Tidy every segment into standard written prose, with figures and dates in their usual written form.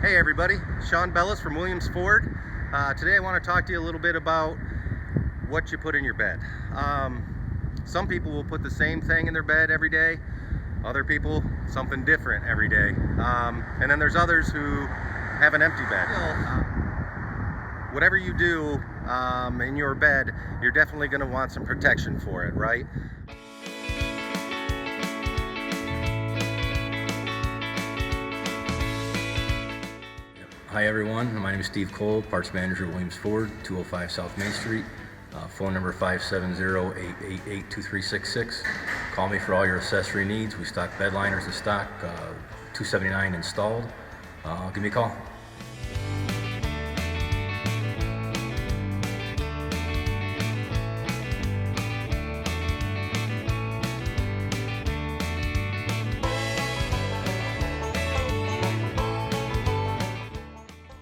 Hey everybody, Sean Bellis from Williams Ford. Today I want to talk to you a little bit about what you put in your bed. Some people will put the same thing in their bed every day. Other people, something different every day. And then there's others who have an empty bed. Whatever you do in your bed, you're definitely going to want some protection for it, right? Hi everyone, my name is Steve Cole, Parts Manager at Williams Ford, 205 South Main Street. Phone number 570-888-2366. Call me for all your accessory needs. We stock bed liners in stock, $279 installed. Give me a call.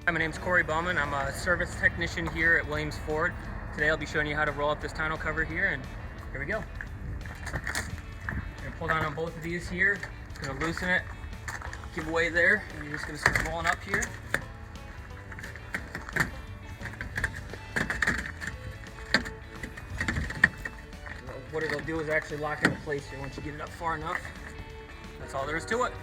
Hi, my name's Corey Bowman. I'm a service technician here at Williams Ford. Today I'll be showing you how to roll up this tonneau cover here, and here we go. You're gonna pull down on both of these here. Gonna loosen it, give away there, and you're just gonna start rolling up here. What it'll do is actually lock into place here once you get it up far enough. That's all there is to it.